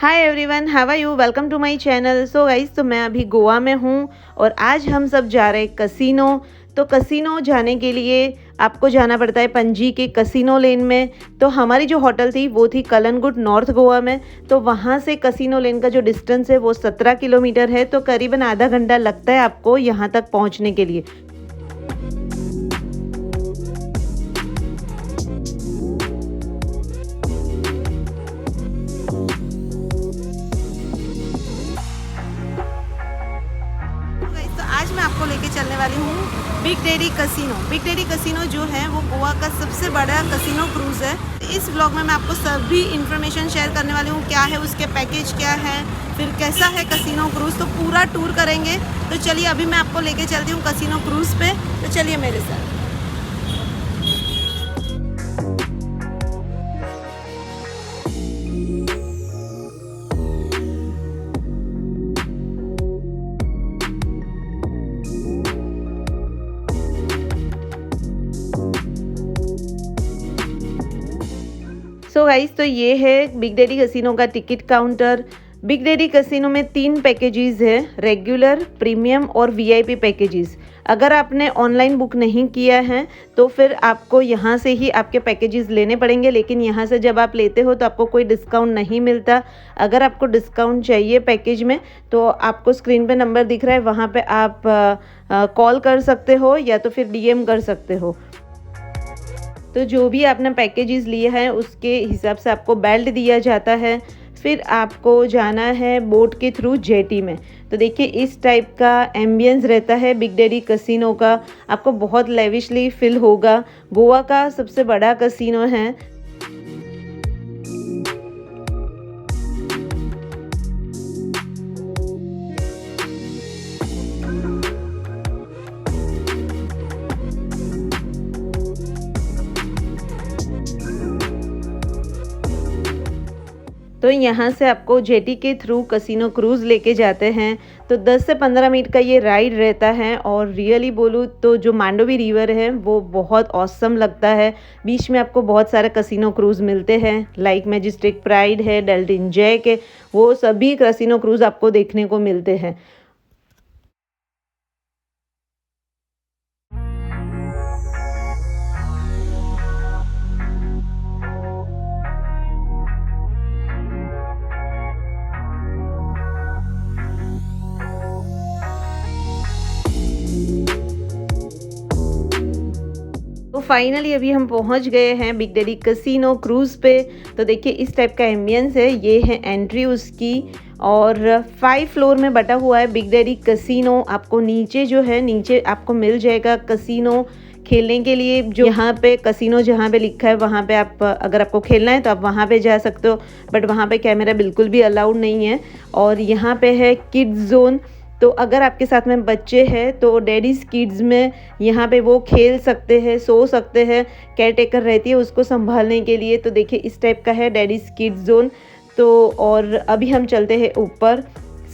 Hi everyone, how are you? Welcome to my channel. So guys, तो मैं अभी गोवा में हूँ और आज हम सब जा रहे हैं कसिनो। तो कसिनो जाने के लिए आपको जाना पड़ता है पणजी के कसिनो लेन में। तो हमारी जो होटल थी वो थी कलंगुट नॉर्थ गोवा में। तो वहाँ से कसिनो लेन का जो डिस्टेंस है वो 17 किलोमीटर है। तो करीबन आधा घंटा लगता है आपको यहाँ तक पहुँचने के लिए। तो आज मैं आपको लेके चलने वाली हूँ big daddy casino. Big daddy casino जो है वो गोवा का सबसे बड़ा कसिनो क्रूज़ है। इस व्लॉग में मैं आपको सभी इन्फॉर्मेशन शेयर करने वाली हूँ, क्या है उसके पैकेज, क्या है, फिर कैसा है कसिनो क्रूज़। तो पूरा टूर करेंगे। तो चलिए अभी मैं आपको लेके चलती हूँ कसिनो क्रूज़ पे। तो चलिए मेरे साथ। सो गाइस, तो ये है बिग डैडी कसिनो का ticket counter. Big daddy casino में 3 पैकेजेस है, रेगुलर, प्रीमियम और वीआईपी पैकेजेस। अगर आपने ऑनलाइन बुक नहीं किया है तो फिर आपको यहाँ से ही आपके पैकेजेस लेने पड़ेंगे, लेकिन यहाँ से जब आप लेते हो तो आपको कोई डिस्काउंट नहीं मिलता। अगर आपको डिस्काउंट चाहिए पैकेज में तो आपको स्क्रीन पे नंबर दिख रहा है, वहाँ पे आप कॉल कर सकते हो या तो फिर डीएम कर सकते हो। तो जो भी आपने पैकेजेस लिए हैं उसके हिसाब से आपको बेल्ट दिया जाता है। फिर आपको जाना है बोट के थ्रू जेटी में। तो देखिए इस टाइप का एम्बियंस रहता है बिग डैडी कसिनो का। आपको बहुत लेविशली फील होगा। गोवा का सबसे बड़ा कसिनो है। तो यहाँ से आपको जेटी के थ्रू कसिनो क्रूज़ लेके जाते हैं। तो 10 से 15 मिनट का ये राइड रहता है और रियली बोलूँ तो जो मांडोवी रिवर है वो बहुत ऑसम लगता है। बीच में आपको बहुत सारे कसिनो क्रूज़ मिलते हैं, लाइक मैजेस्टिक प्राइड है, डेल्टिन जैक है, वो सभी कसिनो क्रूज़ आपको देखने को मिलते हैं। तो फाइनली अभी हम पहुंच गए हैं बिग डैडी कसिनो क्रूज़ पे। तो देखिए इस टाइप का एम्बियंस है, ये है एंट्री उसकी। और 5 फ्लोर में बटा हुआ है बिग डैडी कसिनो। आपको नीचे जो है, नीचे आपको मिल जाएगा कसिनो खेलने के लिए। जो यहाँ पे कसिनो जहाँ पे लिखा है वहाँ पे आप, अगर आपको खेलना है तो आप वहाँ पे जा सकते हो, बट वहाँ पे कैमरा बिल्कुल भी अलाउड नहीं है। और यहाँ पे है किड्स जोन। तो अगर आपके साथ में बच्चे हैं तो डैडीज़ किड्स में यहाँ पे वो खेल सकते हैं, सो सकते हैं। केयर टेकर रहती है उसको संभालने के लिए। तो देखिए इस टाइप का है डैडीज़ किड्स जोन। तो और अभी हम चलते हैं ऊपर।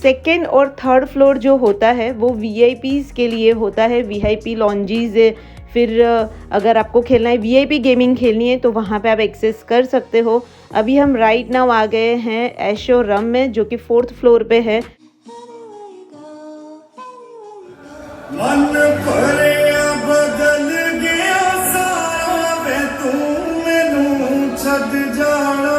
सेकेंड और थर्ड फ्लोर जो होता है वो वीआईपीज़ के लिए होता है, वीआईपी लॉन्जीज़ है। फिर अगर आपको खेलना है, वीआईपी गेमिंग खेलनी है तो वहाँ पे आप एक्सेस कर सकते हो। अभी हम राइट नाउ आ गए हैं ऐशो रम में, जो कि 4th फ्लोर पे है। मन भरिया बदल गया सारा वे तू मैनू छड़ जाना।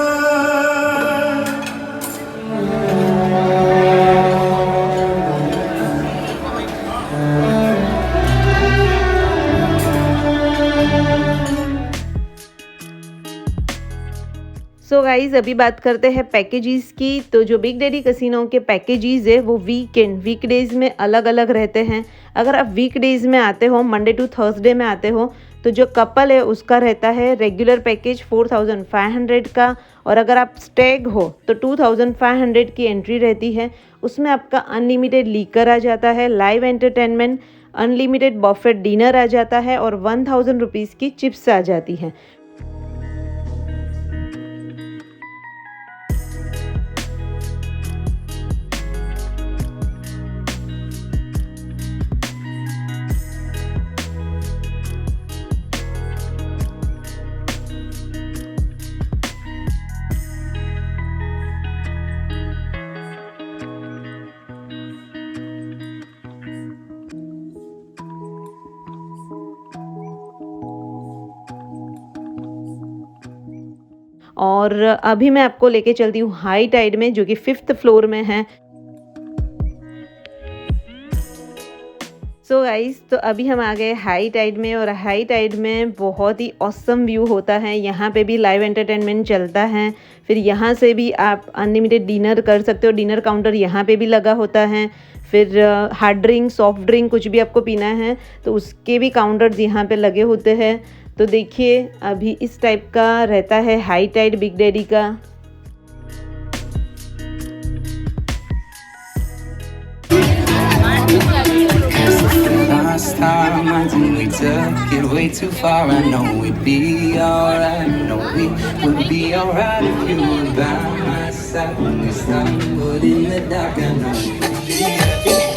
सो गाइज अभी बात करते हैं पैकेजेस की। तो जो बिग डैडी कसिनो के पैकेजेस है वो वीकडेज में अलग अलग रहते हैं। अगर आप वीकडेज में आते हो, मंडे टू थर्सडे में आते हो, तो जो कपल है उसका रहता है रेगुलर पैकेज 4500 का। और अगर आप स्टेग हो तो 2500 की एंट्री रहती है। उसमें आपका अनलिमिटेड लीकर आ जाता है, live entertainment, unlimited buffet dinner आ जाता है और 1000 रुपीज़ की चिप्स आ जाती हैं। और अभी मैं आपको लेके चलती हूँ हाई टाइड में, जो कि 5th फ्लोर में है। सो गाइस, तो अभी हम आ गए हाई टाइड में, और हाई टाइड में बहुत ही ऑसम व्यू होता है। यहाँ पे भी लाइव एंटरटेनमेंट चलता है। फिर यहाँ से भी आप अनलिमिटेड डिनर कर सकते हो। डिनर काउंटर यहाँ पे भी लगा होता है। फिर हार्ड ड्रिंक, सॉफ्ट ड्रिंक कुछ भी आपको पीना है तो उसके भी काउंटर्स यहाँ पे लगे होते हैं। तो देखिए, अभी इस टाइप का रहता है हाई टाइड बिग डैडी का। Last time I think we took it way too far. I know we'd be alright. No, we would be alright if you were by my side when we stumbled in the dark. I know we'd be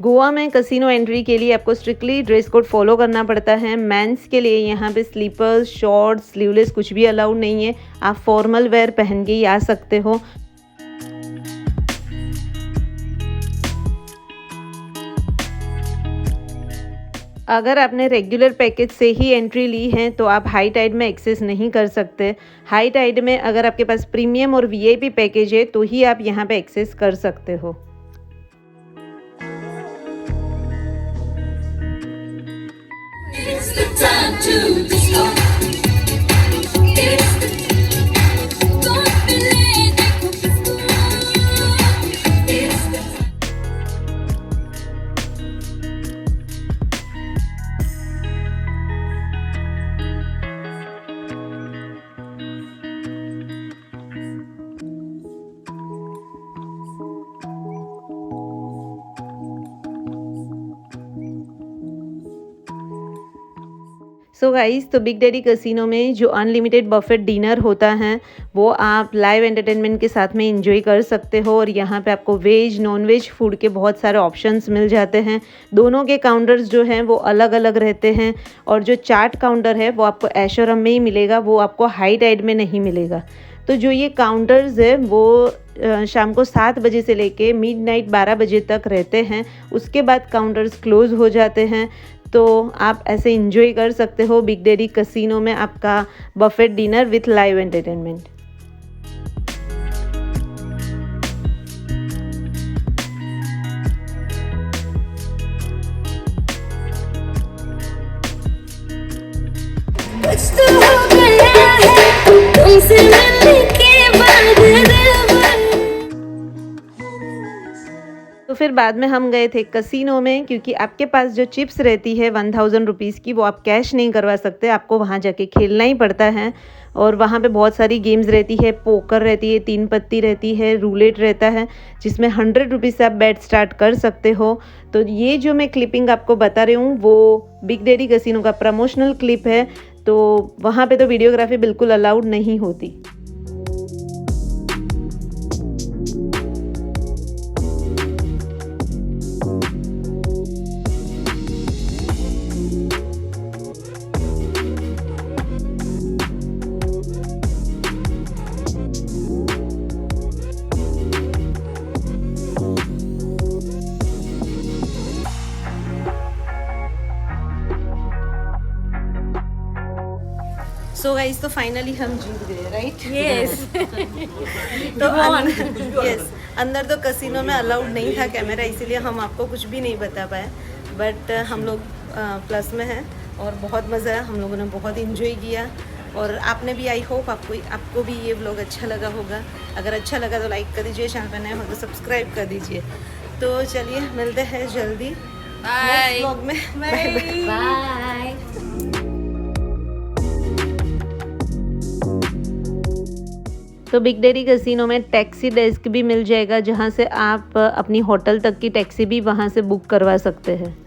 Goa में casino entry के लिए आपको strictly dress code follow करना पड़ता है। Mains के लिए यहाँ पे स्लीपर्स, शॉर्ट्स, स्लीवलेस कुछ भी अलाउड नहीं है। आप फॉर्मल वेयर पहन के ही आ सकते हो। अगर आपने रेगुलर पैकेज से ही एंट्री ली है तो आप हाई टाइड में एक्सेस नहीं कर सकते। हाई टाइड में अगर आपके पास प्रीमियम और वीआईपी पैकेज है तो ही आप यहाँ पे एक्सेस कर सकते हो। It's the time to disco. It's the don't be late. It's the so guys, तो बिग डैडी कसिनो में जो अनलिमिटेड बफेट डिनर होता है वो आप लाइव एंटरटेनमेंट के साथ में एंजॉय कर सकते हो। और यहाँ पे आपको वेज, नॉन वेज फूड के बहुत सारे ऑप्शंस मिल जाते हैं। दोनों के काउंटर्स जो हैं वो अलग अलग रहते हैं। और जो चाट काउंटर है वो आपको ऐशोरम में ही मिलेगा, वो आपको हाई टाइड में नहीं मिलेगा। तो जो ये काउंटर्स है वो शाम को 7 बजे से लेके मिडनाइट 12 बजे तक रहते हैं। उसके बाद काउंटर्स क्लोज़ हो जाते हैं। तो आप ऐसे एंजॉय कर सकते हो बिग डैडी कसिनो में आपका Buffett dinner with live entertainment. कुछ तो हो गया है तुमसे मिलने के बाद दिल भर। तो फिर बाद में हम गए थे कसिनो में, क्योंकि आपके पास जो चिप्स रहती है 1000 रुपीज़ की वो आप कैश नहीं करवा सकते, आपको वहाँ जाके खेलना ही पड़ता है। और वहाँ पे बहुत सारी गेम्स रहती है, पोकर रहती है, 3 पत्ती रहती है, रूलेट रहता है, जिसमें 100 रुपीज़ से आप बैट स्टार्ट कर सकते हो। तो ये जो मैं क्लिपिंग आपको बता रही हूँ वो बिग डैडी कसिनो का प्रमोशनल क्लिप है। तो वहाँ पे तो वीडियोग्राफी बिल्कुल अलाउड नहीं होती। सो गाइस, तो फाइनली हम जीत गए, राइट? यस तो यस, अंदर तो कसिनो में अलाउड नहीं था कैमरा, इसीलिए हम आपको कुछ भी नहीं बता पाए। बट हम लोग प्लस में हैं और बहुत मज़ा आया, हम लोगों ने बहुत इन्जॉय किया। और आपने भी, आई होप आपको भी ये व्लॉग अच्छा लगा होगा। अगर अच्छा लगा तो लाइक कर दीजिए, चैनल पर नए हो तो सब्सक्राइब कर दीजिए। तो चलिए मिलते हैं जल्दी नेक्स्ट व्लॉग में। Bye bye. तो बिग डैडी कसिनो में टैक्सी डेस्क भी मिल जाएगा, जहाँ से आप अपनी होटल तक की टैक्सी भी वहाँ से बुक करवा सकते हैं।